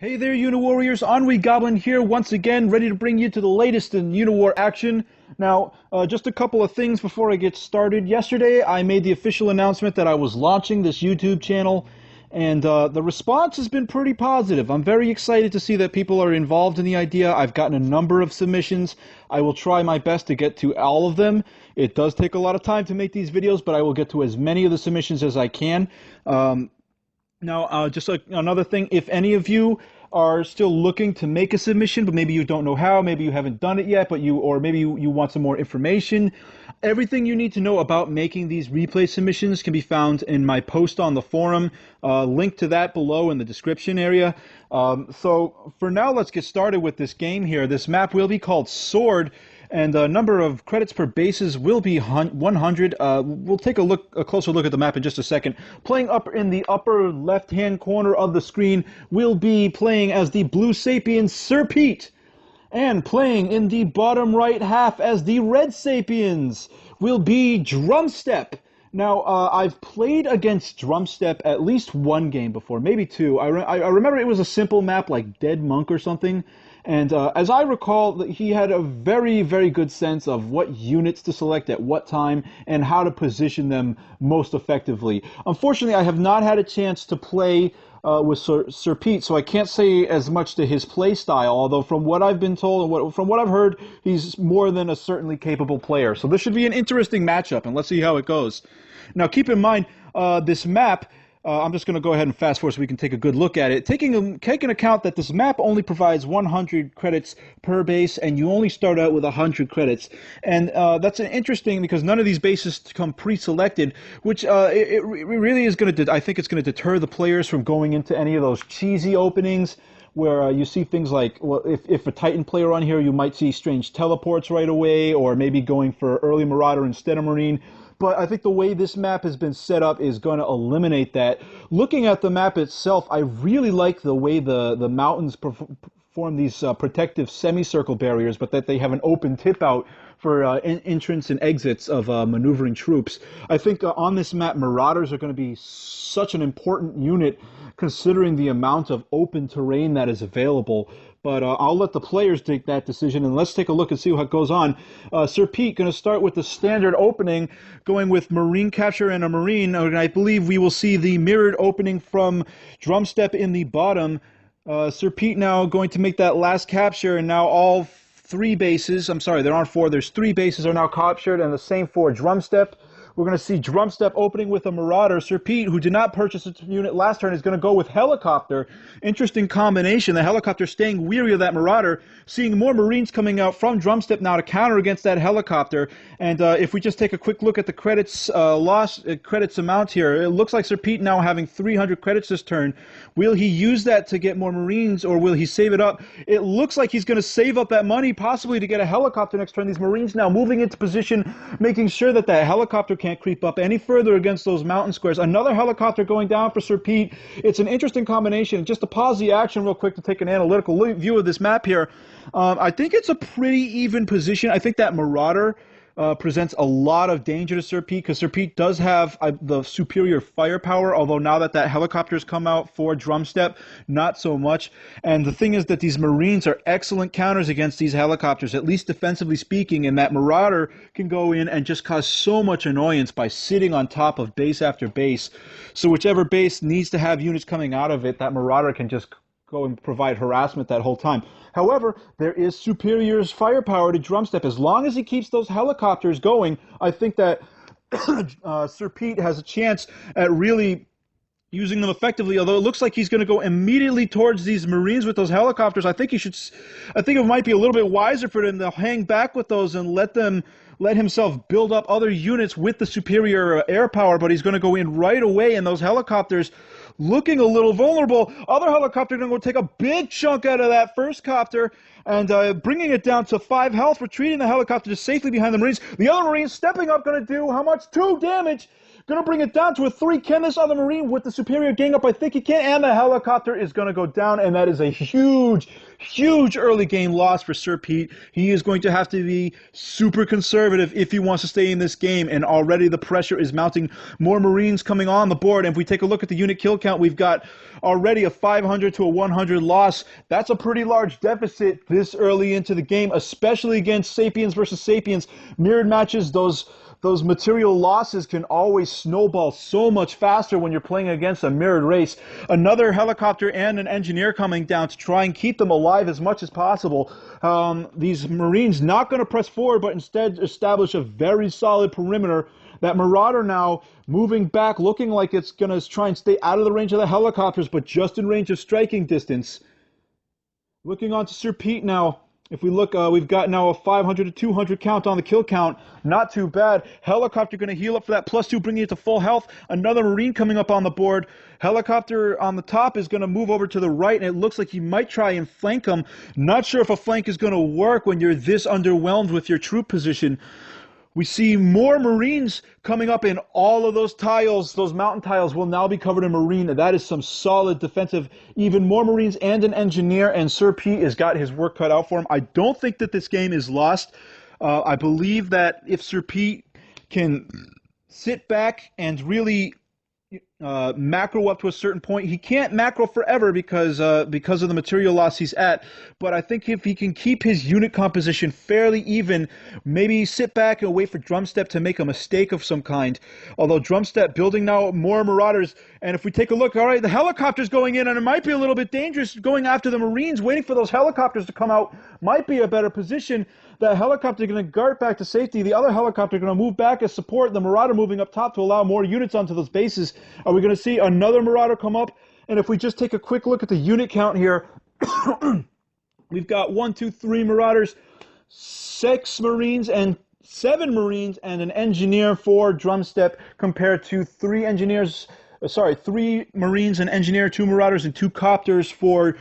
Hey there, Uniwarriors! EnnuiGoblin here once again, ready to bring you to the latest in Uniwar action. Now, just a couple of things before I get started. Yesterday, I made the official announcement that I was launching this YouTube channel, and the response has been pretty positive. I'm very excited to see that people are involved in the idea. I've gotten a number of submissions. I will try my best to get to all of them. It does take a lot of time to make these videos, but I will get to as many of the submissions as I can. Now, just another thing, if any of you are still looking to make a submission, but maybe you don't know how, maybe you haven't done it yet, or maybe you want some more information, everything you need to know about making these replay submissions can be found in my post on the forum. Link to that below in the description area. So for now, let's get started with this game here. This map will be called Sword, and the number of credits per bases will be 100. We'll take a closer look at the map in just a second. Playing up in the upper left-hand corner of the screen will be playing as the Blue Sapien Sir Pete, and playing in the bottom right half as the Red Sapiens will be Drumstep. Now, I've played against Drumstep at least one game before, maybe two. I remember it was a simple map like Dead Monk or something. And as I recall, he had a very, very good sense of what units to select at what time and how to position them most effectively. Unfortunately, I have not had a chance to play with Sir Pete, so I can't say as much to his play style, although from what I've been told and from what I've heard, he's more than a certainly capable player. So this should be an interesting matchup, and let's see how it goes. Now, keep in mind, this map... I'm just going to go ahead and fast forward so we can take a good look at it. Taking account that this map only provides 100 credits per base, and you only start out with 100 credits. And that's interesting because none of these bases come pre-selected, which it really is going to, I think it's going to deter the players from going into any of those cheesy openings where you see things like, well, if a Titan player on here, you might see strange teleports right away, or maybe going for early Marauder instead of Marine. But I think the way this map has been set up is going to eliminate that. Looking at the map itself, I really like the way the mountains form these protective semicircle barriers, but that they have an open tip out for entrance and exits of maneuvering troops. I think on this map, Marauders are going to be such an important unit considering the amount of open terrain that is available. But I'll let the players take that decision, and let's take a look and see what goes on. Sir Pete, going to start with the standard opening, going with Marine capture and a Marine, and I believe we will see the mirrored opening from Drumstep in the bottom. Sir Pete now going to make that last capture, and now all three bases, I'm sorry, there aren't four, there's three bases are now captured, and the same for Drumstep. We're going to see Drumstep opening with a Marauder. Sir Pete, who did not purchase a unit last turn, is going to go with Helicopter. Interesting combination. The Helicopter staying weary of that Marauder, seeing more Marines coming out from Drumstep now to counter against that Helicopter. And if we just take a quick look at the credits credits amount here, it looks like Sir Pete now having 300 credits this turn. Will he use that to get more Marines, or will he save it up? It looks like he's going to save up that money, possibly to get a Helicopter next turn. These Marines now moving into position, making sure that that Helicopter can't creep up any further against those mountain squares. Another Helicopter going down for Sir Pete. It's an interesting combination. Just to pause the action real quick to take an analytical view of this map here. I think it's a pretty even position. I think that Marauder presents a lot of danger to Sir Pete, because Sir Pete does have the superior firepower, although now that Helicopter's come out for Drumstep, not so much. And the thing is that these Marines are excellent counters against these Helicopters, at least defensively speaking, and that Marauder can go in and just cause so much annoyance by sitting on top of base after base. So whichever base needs to have units coming out of it, that Marauder can just go and provide harassment that whole time. However, there is superior firepower to Drumstep. As long as he keeps those Helicopters going, I think that Sir Pete has a chance at really using them effectively, although it looks like he's going to go immediately towards these Marines with those Helicopters. I think it might be a little bit wiser for him to hang back with those and let himself build up other units with the superior air power, but he's going to go in right away, and those Helicopters looking a little vulnerable. Other Helicopter going to go take a big chunk out of that first copter and bringing it down to 5 health, retreating the Helicopter just safely behind the Marines. The other Marines stepping up, going to do how much? 2 damage. Going to bring it down to a 3. Can this other Marine with the superior gang up? I think he can, and the helicopter is going to go down, and that is a huge, huge early game loss for Sir Pete. He is going to have to be super conservative if he wants to stay in this game, and already the pressure is mounting. More Marines coming on the board, and if we take a look at the unit kill count, we've got already a 500 to a 100 loss. That's a pretty large deficit this early into the game, especially against Sapiens versus Sapiens. Mirrored matches, those material losses can always snowball so much faster when you're playing against a mirrored race. Another helicopter and an engineer coming down to try and keep them alive as much as possible. These Marines not going to press forward, but instead establish a very solid perimeter. That Marauder now moving back, looking like it's going to try and stay out of the range of the helicopters, but just in range of striking distance. Looking on to Sir Pete now. If we look, we've got now a 500 to 200 count on the kill count. Not too bad. Helicopter going to heal up for that +2, bringing it to full health. Another Marine coming up on the board. Helicopter on the top is going to move over to the right, and it looks like he might try and flank him. Not sure if a flank is going to work when you're this underwhelmed with your troop position. We see more Marines coming up in all of those tiles. Those mountain tiles will now be covered in Marine. That is some solid defensive. Even more Marines and an engineer, and Sir Pete has got his work cut out for him. I don't think that this game is lost. I believe that if Sir Pete can sit back and really macro up to a certain point. He can't macro forever because of the material loss he's at, but I think if he can keep his unit composition fairly even, maybe sit back and wait for Drumstep to make a mistake of some kind. Although Drumstep building now more Marauders, and if we take a look, all right, the helicopter's going in, and it might be a little bit dangerous going after the Marines. Waiting for those helicopters to come out might be a better position. That helicopter going to guard back to safety. The other helicopter going to move back as support. The Marauder moving up top to allow more units onto those bases. Are we going to see another Marauder come up? And if we just take a quick look at the unit count here, we've got 1, 2, 3 Marauders, 6 Marines, and 7 Marines, and an engineer for Drumstep compared to 3 Marines, an engineer, 2 Marauders, and 2 copters for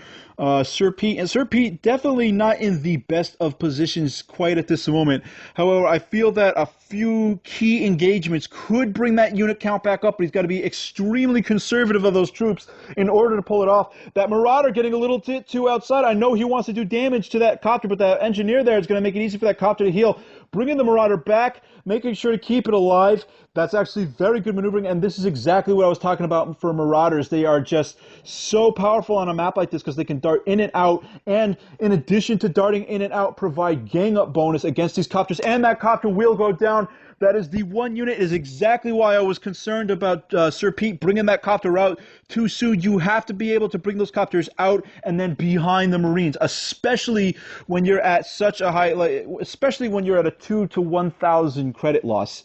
Sir Pete. And Sir Pete definitely not in the best of positions quite at this moment. However, I feel that a few key engagements could bring that unit count back up, but he's got to be extremely conservative of those troops in order to pull it off. That Marauder getting a little too outside. I know he wants to do damage to that copter, but that engineer there is going to make it easy for that copter to heal. Bringing the Marauder back, making sure to keep it alive. That's actually very good maneuvering, and this is exactly what I was talking about for Marauders. They are just so powerful on a map like this because they can dart in and out, and in addition to darting in and out, provide gang up bonus against these copters, and that copter will go down. That is the one unit, is exactly why I was concerned about Sir Pete bringing that copter out too soon. You have to be able to bring those copters out and then behind the Marines, especially when you're at such a high, especially when you're at a 2 to 1,000 credit loss.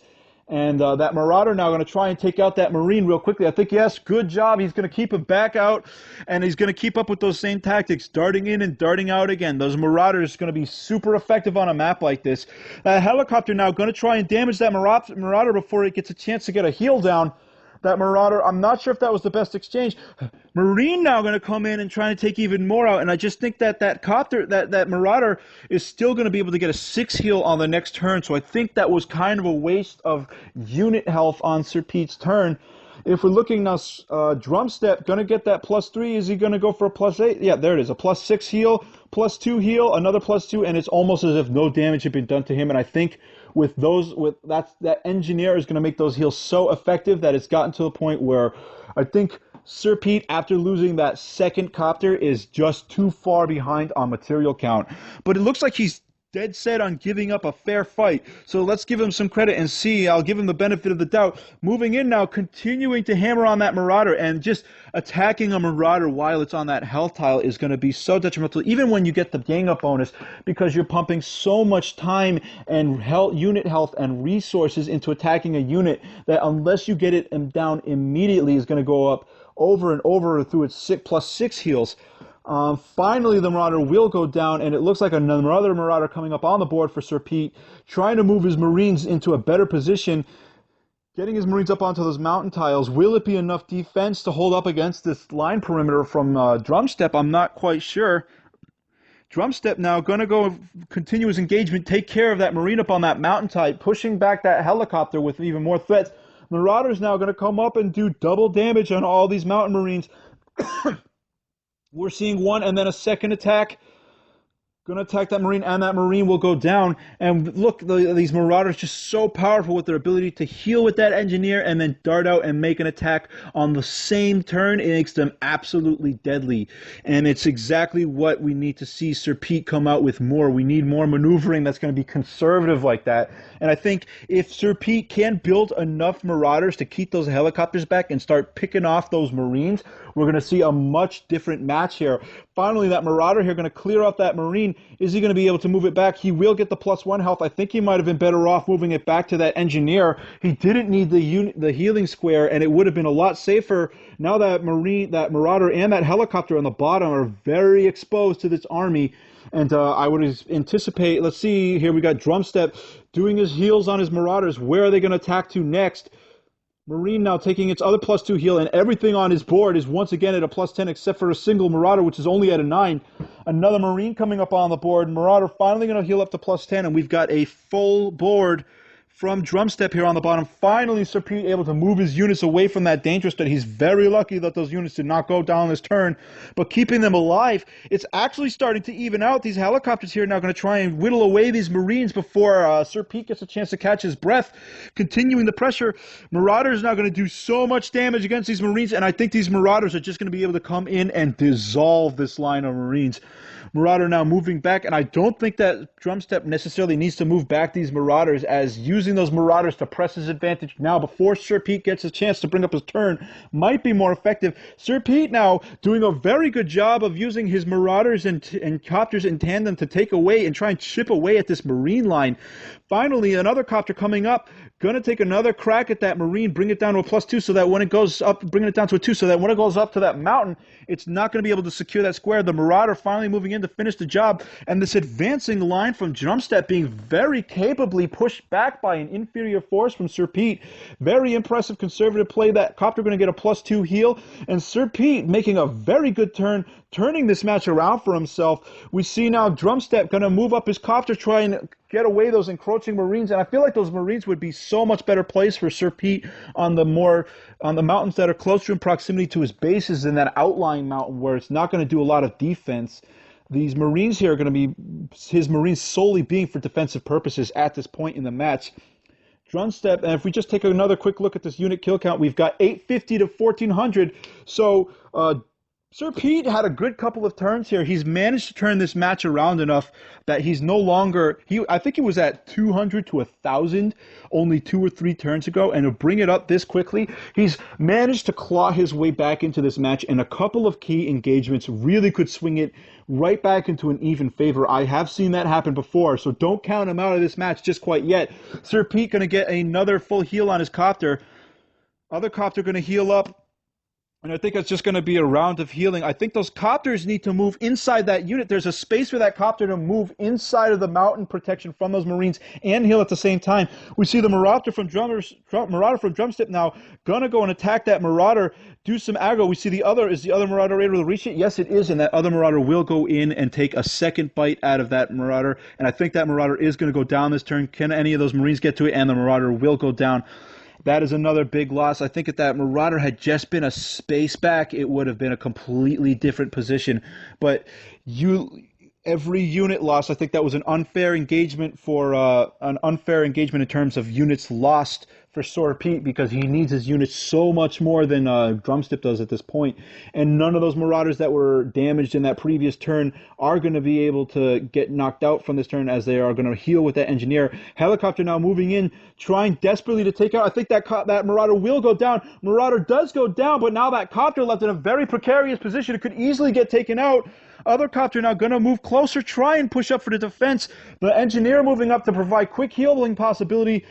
And that Marauder now going to try and take out that Marine real quickly. I think, yes, good job. He's going to keep him back out, and he's going to keep up with those same tactics, darting in and darting out again. Those Marauders are going to be super effective on a map like this. That helicopter now going to try and damage that Marauder before it gets a chance to get a heal down. That Marauder, I'm not sure if that was the best exchange. Marine now going to come in and try to take even more out, and I just think that that copter, that Marauder is still going to be able to get a 6 heal on the next turn, so I think that was kind of a waste of unit health on Sir Pete's turn. If we're looking now, Drumstep going to get that +3. Is he going to go for a +8? Yeah, there it is, a +6 heal, +2 heal, another +2, and it's almost as if no damage had been done to him, and I think with that engineer is going to make those heals so effective that it's gotten to the point where I think Sir Pete, after losing that second copter, is just too far behind on material count. But it looks like he's dead set on giving up a fair fight. So let's give him some credit and see. I'll give him the benefit of the doubt. Moving in now, continuing to hammer on that Marauder, and just attacking a Marauder while it's on that health tile is going to be so detrimental, even when you get the gang up bonus, because you're pumping so much time and unit health and resources into attacking a unit that unless you get it down immediately is going to go up over and over through its +6 heals. Finally, the Marauder will go down, and it looks like another Marauder coming up on the board for Sir Pete, trying to move his Marines into a better position, getting his Marines up onto those mountain tiles. Will it be enough defense to hold up against this line perimeter from Drumstep? I'm not quite sure. Drumstep now going to go continue his engagement, take care of that Marine up on that mountain tile, pushing back that helicopter with even more threats. Marauder's now going to come up and do double damage on all these Mountain Marines. We're seeing one and then a second attack. Going to attack that Marine, and that Marine will go down. And look, these Marauders just so powerful with their ability to heal with that Engineer and then dart out and make an attack on the same turn. It makes them absolutely deadly. And it's exactly what we need to see Sir Pete come out with more. We need more maneuvering that's going to be conservative like that. And I think if Sir Pete can build enough Marauders to keep those helicopters back and start picking off those Marines, we're going to see a much different match here. Finally, that Marauder here going to clear off that Marine. Is he going to be able to move it back? He will get the +1 health. I think he might have been better off moving it back to that Engineer. He didn't need the healing square, and it would have been a lot safer. Now that Marauder and that helicopter on the bottom are very exposed to this army. And I would anticipate, let's see, here we got Drumstep doing his heals on his Marauders. Where are they going to attack to next? Marine now taking its other +2 heal, and everything on his board is once again at a +10 except for a single Marauder, which is only at a 9. Another Marine coming up on the board. Marauder finally going to heal up to +10, and we've got a full board from Drumstep here on the bottom. Finally, Sir Pete able to move his units away from that dangerous threat. He's very lucky that those units did not go down this turn, but keeping them alive, it's actually starting to even out. These helicopters here are now going to try and whittle away these Marines before Sir Pete gets a chance to catch his breath. Continuing the pressure, Marauders now going to do so much damage against these Marines, and I think these Marauders are just going to be able to come in and dissolve this line of Marines. Marauder now moving back, and I don't think that Drumstep necessarily needs to move back these Marauders, as using those Marauders to press his advantage now before Sir Pete gets a chance to bring up his turn might be more effective. Sir Pete now doing a very good job of using his Marauders and copters in tandem to take away and try and chip away at this Marine line. Finally, another copter coming up, going to take another crack at that Marine, bring it down to a +2 so that when it goes up, bringing it down to a 2 so that when it goes up to that mountain, it's not going to be able to secure that square. The Marauder finally moving in to finish the job, and this advancing line from Drumstep being very capably pushed back by an inferior force from Sir Pete. Very impressive conservative play. That copter going to get a +2 heal, and Sir Pete making a very good turn, turning this match around for himself. We see now Drumstep going to move up his copter, try and get away those encroaching Marines, and I feel like those Marines would be so much better placed for Sir Pete on the mountains that are closer in proximity to his bases than that outlying mountain where it's not going to do a lot of defense. These Marines here are going to be his Marines solely being for defensive purposes at this point in the match. Drumstep, and if we just take another quick look at this unit kill count, we've got 850 to 1400. So Sir Pete had a good couple of turns here. He's managed to turn this match around enough that he's no longer, I think he was at 200 to 1,000 only 2 or 3 turns ago, and to bring it up this quickly, he's managed to claw his way back into this match, and a couple of key engagements really could swing it right back into an even favor. I have seen that happen before, so don't count him out of this match just quite yet. Sir Pete going to get another full heal on his copter. Other copter going to heal up. And I think it's just going to be a round of healing. I think those copters need to move inside that unit. There's a space for that copter to move inside of the mountain protection from those Marines and heal at the same time. We see the Marauder from Drumstep now going to go and attack that Marauder, do some aggro. We see is the other Marauder able to reach it? Yes, it is, and that other Marauder will go in and take a second bite out of that Marauder. And I think that Marauder is going to go down this turn. Can any of those Marines get to it? And the Marauder will go down. That is another big loss. I think if that Marauder had just been a space back, it would have been a completely different position. But every unit loss, I think that was an unfair engagement in terms of units lost for Sir Pete, because he needs his units so much more than Drumstep does at this point. And none of those Marauders that were damaged in that previous turn are going to be able to get knocked out from this turn, as they are going to heal with that Engineer. Helicopter now moving in, trying desperately to take out. I think that Marauder will go down. Marauder does go down, but now that copter left in a very precarious position. It could easily get taken out. Other copter now going to move closer, try and push up for the defense. The Engineer moving up to provide quick healing possibility.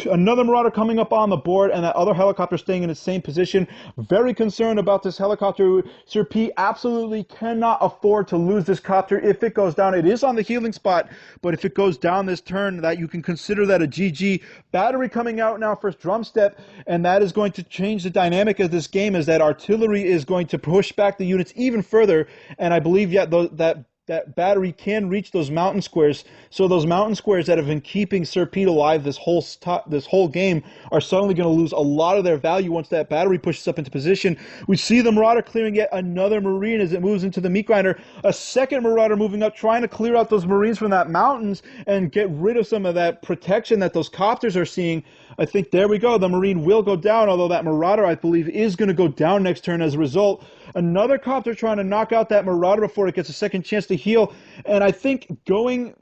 Another Marauder coming up on the board, and that other helicopter staying in the same position. Very concerned about this helicopter. Sir Pete absolutely cannot afford to lose this copter if it goes down. It is on the healing spot, but if it goes down this turn, that you can consider that a GG. Battery coming out now for Drumstep, and that is going to change the dynamic of this game, as that artillery is going to push back the units even further, and I believe that that battery can reach those mountain squares. So those mountain squares that have been keeping Sir Pete alive this whole game are suddenly going to lose a lot of their value once that battery pushes up into position. We see the Marauder clearing yet another Marine as it moves into the meat grinder. A second Marauder moving up, trying to clear out those Marines from that mountains and get rid of some of that protection that those copters are seeing. I think there we go. The Marine will go down, although that Marauder, I believe, is going to go down next turn as a result. Another copter trying to knock out that Marauder before it gets a second chance to heal. And I think going,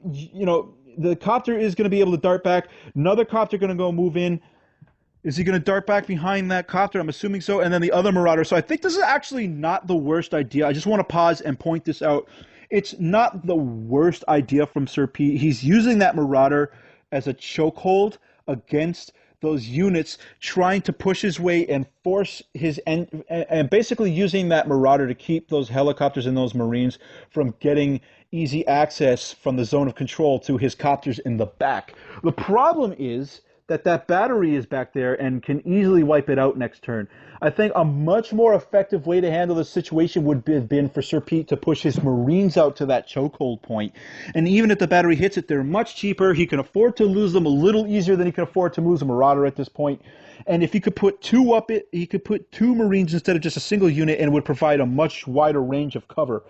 the copter is going to be able to dart back. Another copter going to go move in. Is he going to dart back behind that copter? I'm assuming so. And then the other Marauder. So I think this is actually not the worst idea. I just want to pause and point this out. It's not the worst idea from Sir Pete. He's using that Marauder as a chokehold against those units, trying to push his way and force his end, and basically using that Marauder to keep those helicopters and those Marines from getting easy access from the zone of control to his copters in the back. The problem is that battery is back there and can easily wipe it out next turn. I think a much more effective way to handle the situation would have been for Sir Pete to push his Marines out to that chokehold point. And even if the battery hits it, they're much cheaper. He can afford to lose them a little easier than he can afford to lose a Marauder at this point. And if he could put two up it, he could put two Marines instead of just a single unit and would provide a much wider range of cover.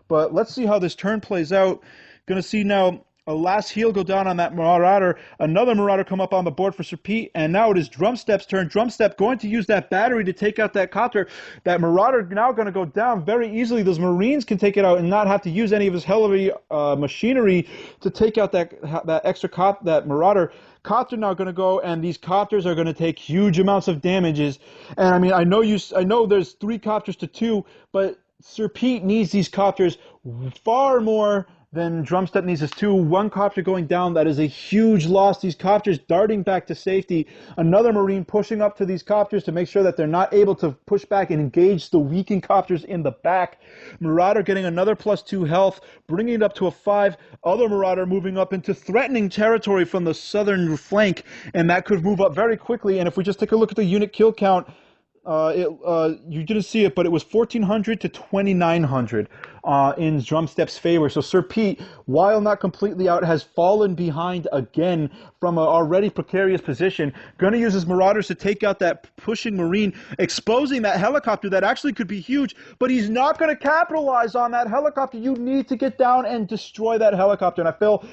But let's see how this turn plays out. Going to see now a last heal go down on that Marauder. Another Marauder come up on the board for Sir Pete, and now it is Drumstep's turn. Drumstep going to use that battery to take out that copter. That Marauder now going to go down very easily. Those Marines can take it out and not have to use any of his heavy machinery to take out that that Marauder. Copter now going to go, and these copters are going to take huge amounts of damages. And I mean, I know there's 3 copters to 2, but Sir Pete needs these copters far more than Drumstep needs his 2. One copter going down, that is a huge loss. These copters darting back to safety. Another Marine pushing up to these copters to make sure that they're not able to push back and engage the weakened copters in the back. Marauder getting another +2 health, bringing it up to a 5. Other Marauder moving up into threatening territory from the southern flank, and that could move up very quickly. And if we just take a look at the unit kill count, you didn't see it, but it was 1,400 to 2,900 in Drumstep's favor. So Sir Pete, while not completely out, has fallen behind again from an already precarious position. Going to use his Marauders to take out that pushing Marine, exposing that helicopter that actually could be huge, but he's not going to capitalize on that helicopter. You need to get down and destroy that helicopter. And I feel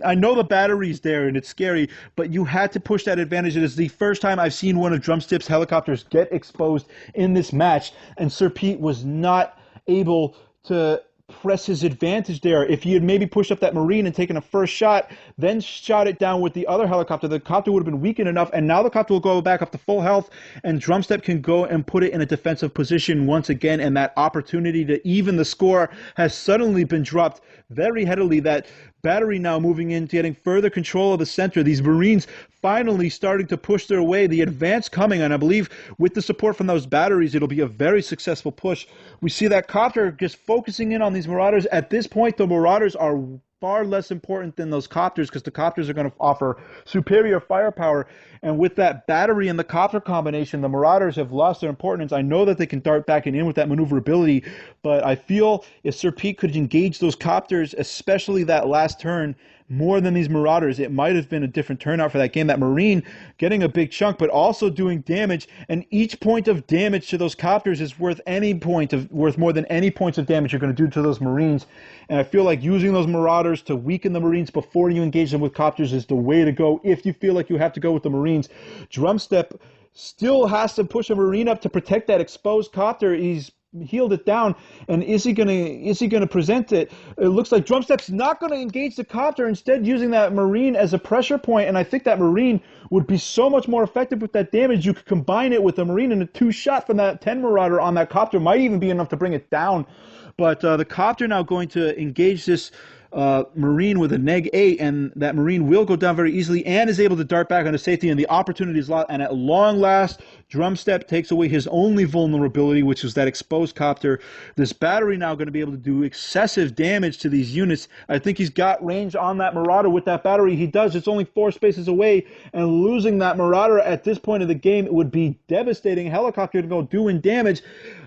I know the battery's there and it's scary, but you had to push that advantage. It is the first time I've seen one of Drumstep's helicopters get exposed in this match, and Sir Pete was not able to press his advantage there. If he had maybe pushed up that Marine and taken a first shot, then shot it down with the other helicopter, the copter would have been weakened enough, and now the copter will go back up to full health, and Drumstep can go and put it in a defensive position once again, and that opportunity to even the score has suddenly been dropped very heavily. That battery now moving in, getting further control of the center. These Marines finally starting to push their way. The advance coming, and I believe with the support from those batteries, it'll be a very successful push. We see that copter just focusing in on these Marauders. At this point, the Marauders are far less important than those copters, because the copters are going to offer superior firepower. And with that battery and the copter combination, the Marauders have lost their importance. I know that they can dart back and in with that maneuverability, but I feel if Sir Pete could engage those copters, especially that last turn, more than these Marauders, it might have been a different turnout for that game. That Marine getting a big chunk, but also doing damage, and each point of damage to those copters is worth more than any points of damage you're going to do to those Marines. And I feel like using those Marauders to weaken the Marines before you engage them with copters is the way to go if you feel like you have to go with the Marines. Drumstep still has to push a Marine up to protect that exposed copter. He's healed it down, and is he gonna present it? It looks like Drumstep's not going to engage the copter, instead using that Marine as a pressure point, and I think that Marine would be so much more effective with that damage. You could combine it with a Marine, and a 2-shot from that 10 Marauder on that copter might even be enough to bring it down. But the copter now going to engage this Marine with a -8, and that Marine will go down very easily and is able to dart back onto safety, and the opportunity is lost. And at long last, Drumstep takes away his only vulnerability, which is that exposed copter. This battery now going to be able to do excessive damage to these units. I think he's got range on that Marauder with that battery. He does. It's only 4 spaces away, and losing that Marauder at this point of the game, it would be devastating. Helicopter to go doing damage.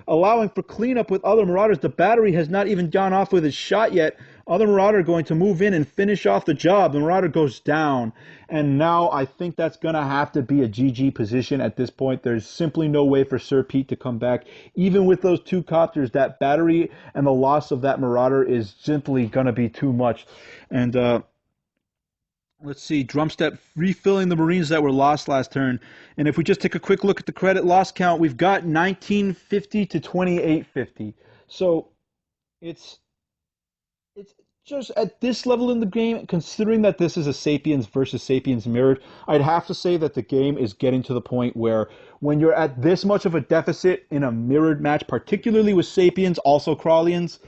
allowing for cleanup with other Marauders. The battery has not even gone off with his shot yet. Other Marauder going to move in and finish off the job. The Marauder goes down. And now I think that's going to have to be a GG position at this point. There's simply no way for Sir Pete to come back. Even with those 2 copters, that battery and the loss of that Marauder is simply going to be too much. And let's see, Drumstep refilling the Marines that were lost last turn. And if we just take a quick look at the credit loss count, we've got 1950 to 2850. So it's just at this level in the game, considering that this is a Sapiens versus Sapiens mirrored, I'd have to say that the game is getting to the point where when you're at this much of a deficit in a mirrored match, particularly with Sapiens, also Crawlians,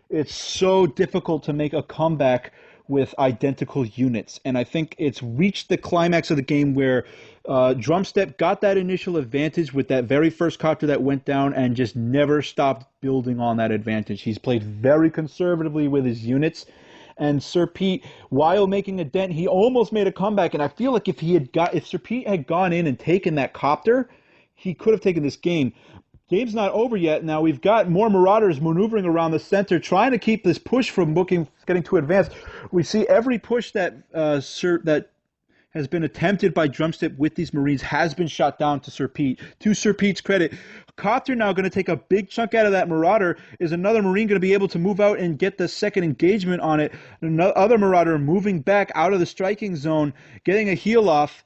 it's so difficult to make a comeback with identical units. And I think it's reached the climax of the game where Drumstep got that initial advantage with that very first copter that went down and just never stopped building on that advantage. He's played very conservatively with his units. And Sir Pete, while making a dent, he almost made a comeback. And I feel like if Sir Pete had gone in and taken that copter, he could have taken this game. Game's not over yet. Now we've got more Marauders maneuvering around the center, trying to keep this push from getting too advanced. We see every push that that has been attempted by Drumstep with these Marines has been shot down to Sir Pete. To Sir Pete's credit, Copter now going to take a big chunk out of that Marauder. Is another Marine going to be able to move out and get the second engagement on it? Another Marauder moving back out of the striking zone, getting a heal off.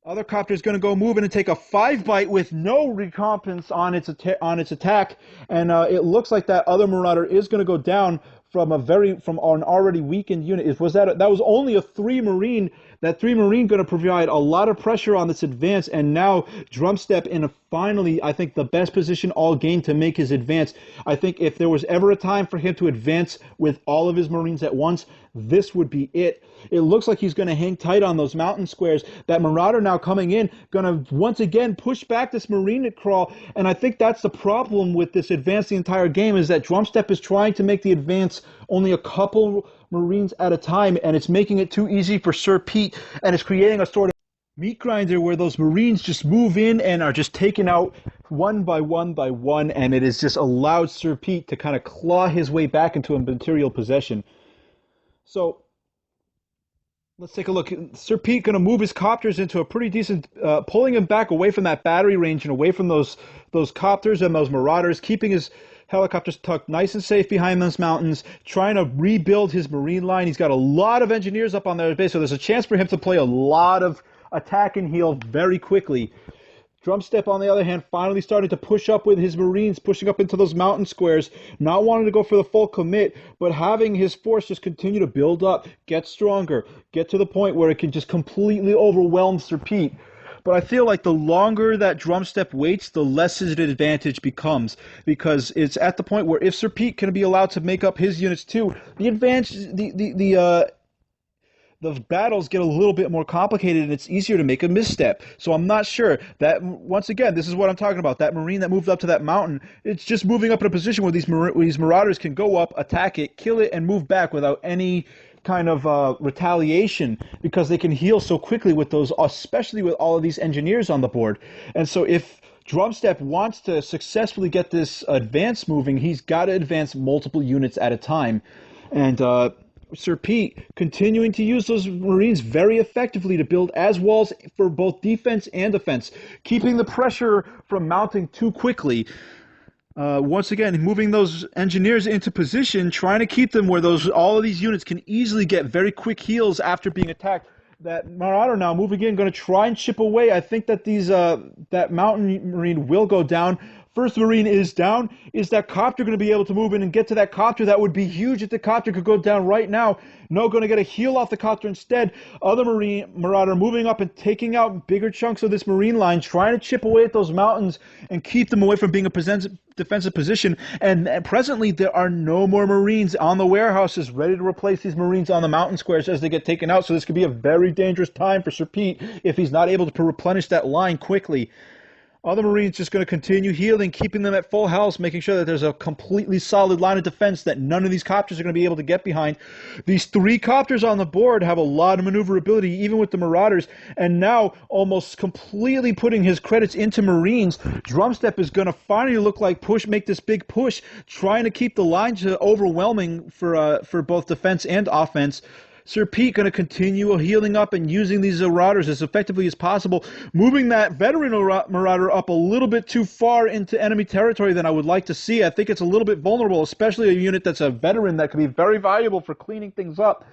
Other Copter is going to go move in and take a 5-bite with no recompense on its attack, and it looks like that other Marauder is going to go down from an already weakened unit. That was only a 3 Marine. That 3 Marine going to provide a lot of pressure on this advance, and now Drumstep in finally, I think, the best position all game to make his advance. I think if there was ever a time for him to advance with all of his Marines at once, this would be it. It looks like he's going to hang tight on those mountain squares. That Marauder now coming in, going to once again push back this Marine crawl, and I think that's the problem with this advance the entire game, is that Drumstep is trying to make the advance only a couple Marines at a time, and it's making it too easy for Sir Pete, and it's creating a sort of meat grinder where those Marines just move in and are just taken out one by one by one, and it has just allowed Sir Pete to kind of claw his way back into a material possession. So let's take a look. Sir Pete going to move his copters into a pretty decent, pulling him back away from that battery range and away from those copters and those Marauders, keeping his helicopters tucked nice and safe behind those mountains, trying to rebuild his Marine line. He's got a lot of engineers up on their base, so there's a chance for him to play a lot of attack and heal very quickly. Drumstep, on the other hand, finally starting to push up with his Marines, pushing up into those mountain squares, not wanting to go for the full commit, but having his force just continue to build up, get stronger, get to the point where it can just completely overwhelm Sir Pete. But I feel like the longer that Drumstep waits, the less his advantage becomes, because it's at the point where if Sir Pete can be allowed to make up his units too, the battles get a little bit more complicated and it's easier to make a misstep. So I'm not sure that, once again, this is what I'm talking about. That Marine that moved up to that mountain, it's just moving up in a position where these Marauders can go up, attack it, kill it, and move back without any kind of retaliation, because they can heal so quickly with those, especially with all of these engineers on the board. And so if Drumstep wants to successfully get this advance moving, he's got to advance multiple units at a time. And Sir Pete continuing to use those Marines very effectively to build as walls for both defense and offense, keeping the pressure from mounting too quickly. Once again, moving those engineers into position, trying to keep them where all of these units can easily get very quick heals after being attacked. That Marauder now moving in, going to try and chip away. I think that that Mountain Marine will go down. First Marine is down. Is that Copter going to be able to move in and get to that Copter? That would be huge if the Copter could go down right now. No, going to get a heal off the Copter instead. Other Marauder moving up and taking out bigger chunks of this Marine line, trying to chip away at those mountains and keep them away from being a defensive position. And presently, there are no more Marines on the warehouses ready to replace these Marines on the mountain squares as they get taken out. So this could be a very dangerous time for Sir Pete if he's not able to replenish that line quickly. Other Marines just going to continue healing, keeping them at full health, making sure that there's a completely solid line of defense that none of these copters are going to be able to get behind. These 3 copters on the board have a lot of maneuverability, even with the Marauders, and now almost completely putting his credits into Marines. Drumstep is going to finally look like make this big push, trying to keep the lines overwhelming for both defense and offense. Sir Pete going to continue healing up and using these Marauders as effectively as possible, moving that veteran Marauder up a little bit too far into enemy territory than I would like to see. I think it's a little bit vulnerable, especially a unit that's a veteran that could be very valuable for cleaning things up.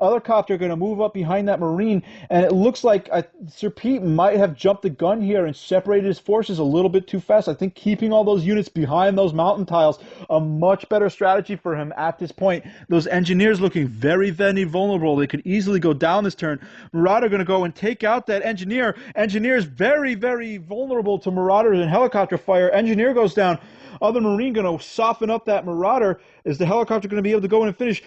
Other copter going to move up behind that Marine, and it looks like Sir Pete might have jumped the gun here and separated his forces a little bit too fast. I think keeping all those units behind those mountain tiles a much better strategy for him at this point. Those engineers looking very, very vulnerable. They could easily go down this turn. Marauder going to go and take out that engineer. Engineer is very, very vulnerable to Marauders and helicopter fire. Engineer goes down. Other Marine going to soften up that Marauder. Is the helicopter going to be able to go in and finish?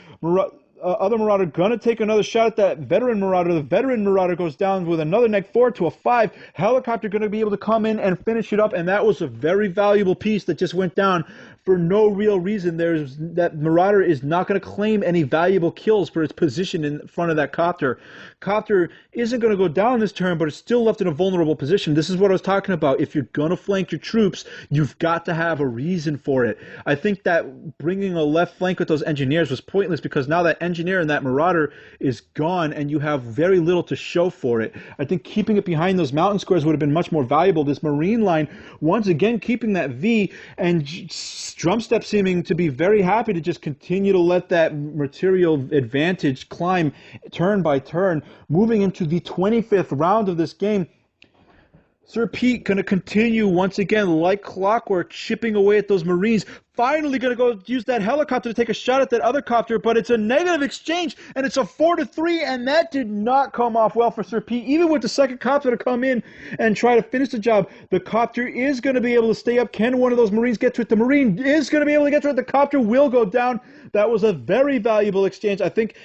Other Marauder going to take another shot at that veteran Marauder. The veteran Marauder goes down with another neg 4 to a 5. Helicopter going to be able to come in and finish it up, and that was a very valuable piece that just went down for no real reason. That Marauder is not going to claim any valuable kills for its position in front of that copter. Copter isn't going to go down this turn, but it's still left in a vulnerable position. This is what I was talking about. If you're going to flank your troops, you've got to have a reason for it. I think that bringing a left flank with those engineers was pointless, because now that engineer and that Marauder is gone and you have very little to show for it. I think keeping it behind those mountain squares would have been much more valuable. This Marine line, once again, keeping that V, and Drumstep seeming to be very happy to just continue to let that material advantage climb turn by turn. Moving into the 25th round of this game, Sir Pete going to continue once again like clockwork, chipping away at those Marines. Finally going to go use that helicopter to take a shot at that other copter, but it's a negative exchange, and it's a 4-3, and that did not come off well for Sir Pete. Even with the second copter to come in and try to finish the job, the copter is going to be able to stay up. Can one of those Marines get to it? The Marine is going to be able to get to it. The copter will go down. That was a very valuable exchange. I think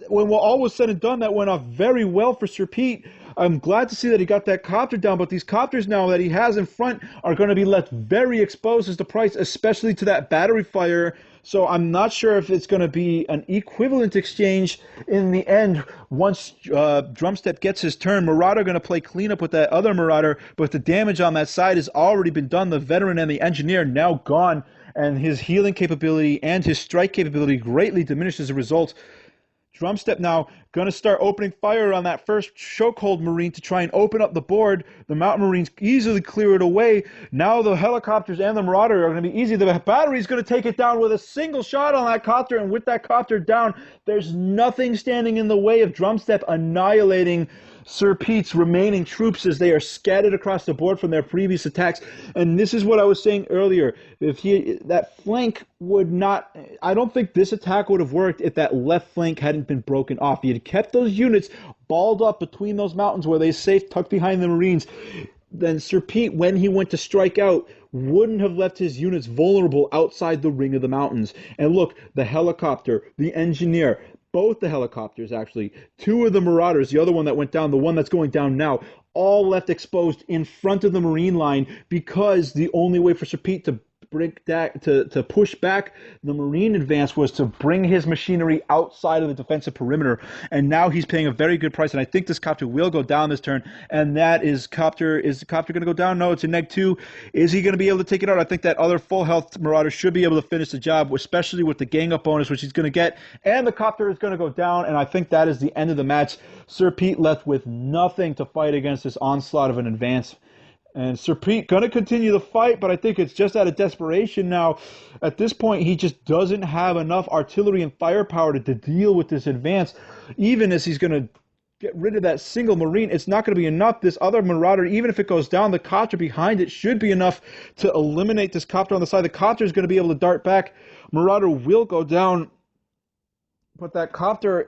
when all was said and done, that went off very well for Sir Pete. I'm glad to see that he got that copter down, but these copters now that he has in front are going to be left very exposed as the price, especially to that battery fire. So I'm not sure if it's going to be an equivalent exchange in the end. Once Drumstep gets his turn, Marauder going to play cleanup with that other Marauder, but the damage on that side has already been done. The veteran and the engineer now gone, and his healing capability and his strike capability greatly diminished as a result. Drumstep now going to start opening fire on that first chokehold Marine to try and open up the board. The Mountain Marines easily clear it away. Now the helicopters and the Marauder are going to be easy. The battery is going to take it down with a single shot on that copter, and with that copter down, there's nothing standing in the way of Drumstep annihilating Sir Pete's remaining troops as they are scattered across the board from their previous attacks. And this is what I was saying earlier. That flank would not, I don't think this attack would have worked if that left flank hadn't been broken off. He had kept those units balled up between those mountains where they safe tucked behind the Marines. Then Sir Pete, when he went to strike out, wouldn't have left his units vulnerable outside the ring of the mountains. And look, the helicopter, the engineer, both the helicopters actually, 2 of the Marauders, the other one that went down, the one that's going down now, all left exposed in front of the Marine line, because the only way for Sir Pete to push back the Marine advance was to bring his machinery outside of the defensive perimeter. And now he's paying a very good price, and I think this copter will go down this turn. And that is the copter going to go down? No, it's a neg 2. Is he going to be able to take it out? I think that other full health Marauder should be able to finish the job, especially with the gang up bonus, which he's going to get. And the copter is going to go down, and I think that is the end of the match. Sir Pete left with nothing to fight against this onslaught of an advance. And Sir Pete going to continue the fight, but I think it's just out of desperation now. At this point, he just doesn't have enough artillery and firepower to deal with this advance. Even as he's going to get rid of that single Marine, it's not going to be enough. This other Marauder, even if it goes down, the copter behind it should be enough to eliminate this copter on the side. The copter is going to be able to dart back. Marauder will go down. But that copter,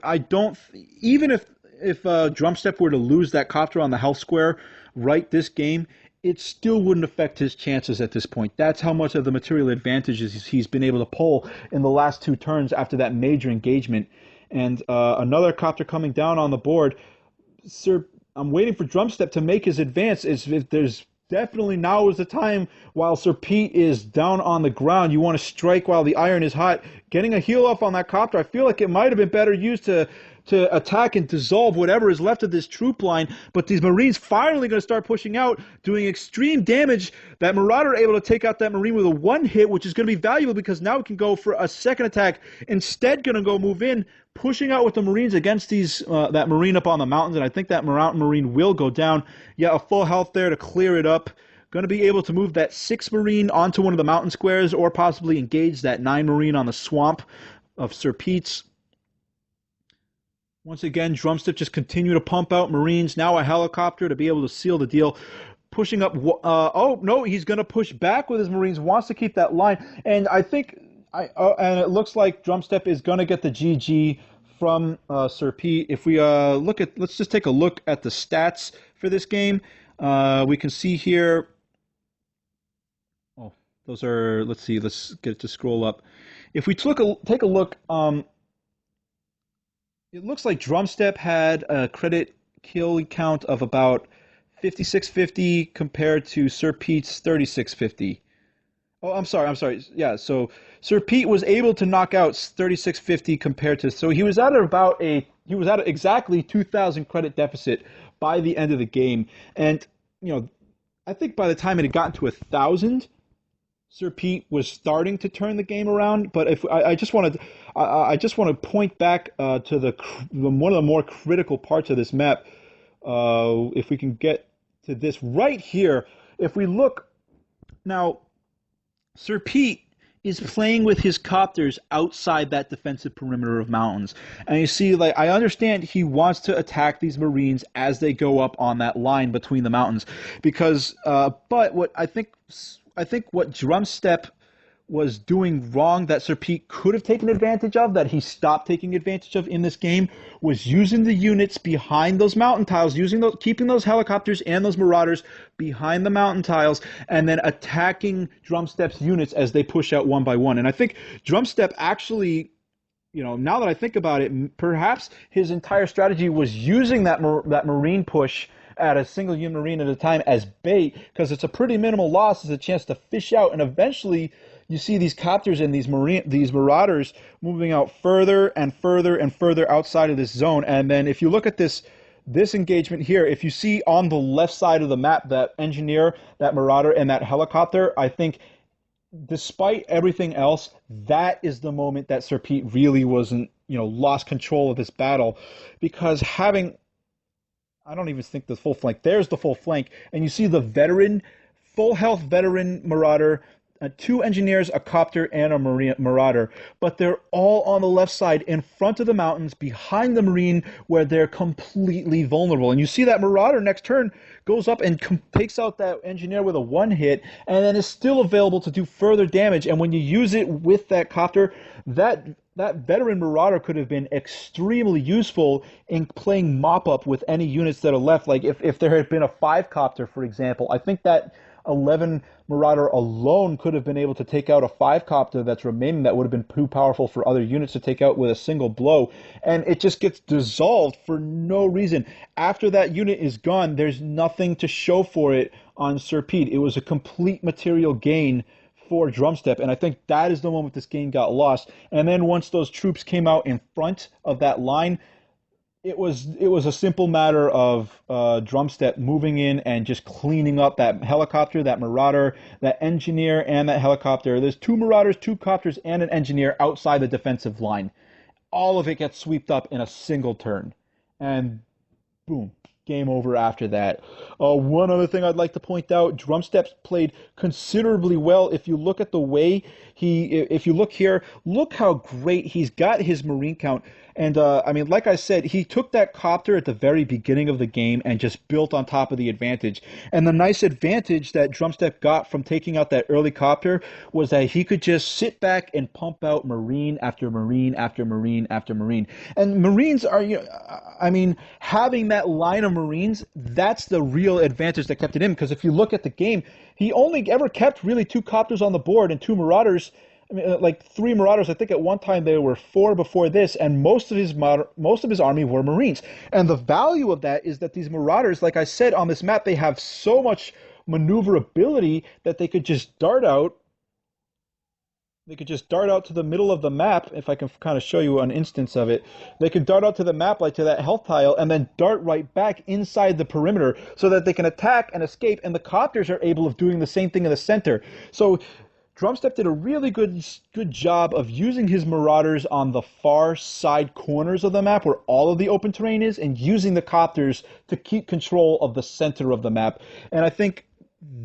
even if Drumstep were to lose that copter on the health square right this game, it still wouldn't affect his chances at this point. That's how much of the material advantages he's been able to pull in the last 2 turns after that major engagement. And another copter coming down on the board. I'm waiting for Drumstep to make his advance. If there's definitely now is the time while Sir Pete is down on the ground. You want to strike while the iron is hot. Getting a heal off on that copter, I feel like it might have been better used to attack and dissolve whatever is left of this troop line, but these Marines finally going to start pushing out, doing extreme damage. That Marauder able to take out that Marine with a one hit, which is going to be valuable because now it can go for a second attack. Instead, going to go move in, pushing out with the Marines against these that Marine up on the mountains, and I think that mountain Marine will go down. Yeah, a full health there to clear it up. Going to be able to move that 6 Marine onto one of the mountain squares or possibly engage that 9 Marine on the swamp of Sir Pete's. Once again, Drumstep just continue to pump out Marines. Now a helicopter to be able to seal the deal. Pushing up. Oh, no, he's going to push back with his Marines. Wants to keep that line. And I think, and it looks like Drumstep is going to get the GG from Sir Pete. If we let's just take a look at the stats for this game. We can see here. Oh, those are, let's see, let's get it to scroll up. If we take a look, it looks like Drumstep had a credit kill count of about 5650 compared to Sir Pete's 3650. Oh, I'm sorry. Yeah, so Sir Pete was able to knock out 3650 compared to, so he was at exactly 2,000 credit deficit by the end of the game. And, you know, I think by the time it had gotten to 1,000, Sir Pete was starting to turn the game around. But if I just want to point back to the one of the more critical parts of this map. If we can get to this right here, if we look now, Sir Pete is playing with his copters outside that defensive perimeter of mountains. And you see, like, I understand he wants to attack these Marines as they go up on that line between the mountains, because but what I think what Drumstep was doing wrong that Sir Pete could have taken advantage of, that he stopped taking advantage of in this game, was using the units behind those mountain tiles, keeping those helicopters and those Marauders behind the mountain tiles, and then attacking Drumstep's units as they push out one by one. And I think Drumstep actually, you know, now that I think about it, perhaps his entire strategy was using that Marine push at a single unit Marine at a time as bait, because it's a pretty minimal loss. It's a chance to fish out, and eventually you see these copters and these Marauders moving out further and further and further outside of this zone. And then if you look at this engagement here, if you see on the left side of the map that engineer, that Marauder, and that helicopter, I think despite everything else, that is the moment that Sir Pete really wasn't, lost control of this battle, because having, I don't even think the full flank, there's the full flank, and you see the veteran, full health veteran Marauder, 2 engineers, a copter, and a Marauder, but they're all on the left side in front of the mountains behind the Marine, where they're completely vulnerable. And you see that Marauder next turn goes up and takes out that engineer with a one hit, and then is still available to do further damage. And when you use it with that copter, that veteran Marauder could have been extremely useful in playing mop-up with any units that are left. Like if there had been a 5 copter, for example, I think that 11 Marauder alone could have been able to take out a 5 copter that's remaining that would have been too powerful for other units to take out with a single blow. And it just gets dissolved for no reason. After that unit is gone, there's nothing to show for it on Sir Pete. It was a complete material gain for Drumstep, and I think that is the moment this game got lost. And then once those troops came out in front of that line, it was a simple matter of Drumstep moving in and just cleaning up that helicopter, that Marauder, that engineer, and that helicopter. There's 2 Marauders, 2 copters, and an engineer outside the defensive line. All of it gets swept up in a single turn, and boom, game over after that. One other thing I'd like to point out, Drumstep played considerably well. If you look at the way if you look here, look how great he's got his Marine count. And I mean, like I said, he took that copter at the very beginning of the game and just built on top of the advantage. And the nice advantage that Drumstep got from taking out that early copter was that he could just sit back and pump out Marine after Marine after Marine after Marine. And Marines are, I mean, having that line of Marines, that's the real advantage that kept it in. Because if you look at the game, he only ever kept really 2 copters on the board and 2 Marauders. I mean, like 3 Marauders. I think at one time there were 4 before this, and most of his army were Marines. And the value of that is that these Marauders, like I said on this map, they have so much maneuverability that they could just dart out. They could just dart out to the middle of the map. If I can kind of show you an instance of it, they could dart out to the map, like to that health tile, and then dart right back inside the perimeter so that they can attack and escape, and the copters are able of doing the same thing in the center. So Drumstep did a really good job of using his Marauders on the far side corners of the map where all of the open terrain is, and using the copters to keep control of the center of the map. And I think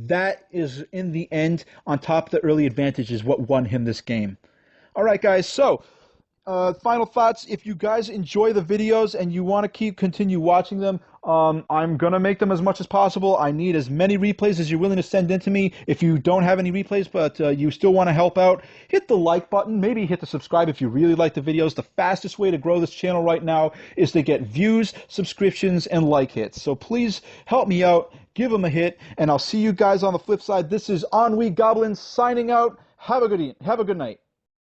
that is, in the end, on top of the early advantage, is what won him this game. All right, guys, so final thoughts. If you guys enjoy the videos and you want to continue watching them, I'm going to make them as much as possible. I need as many replays as you're willing to send in to me. If you don't have any replays, but you still want to help out, hit the like button. Maybe hit the subscribe if you really like the videos. The fastest way to grow this channel right now is to get views, subscriptions, and like hits. So please help me out. Give them a hit, and I'll see you guys on the flip side. This is EnnuiGoblin signing out. Have a good night.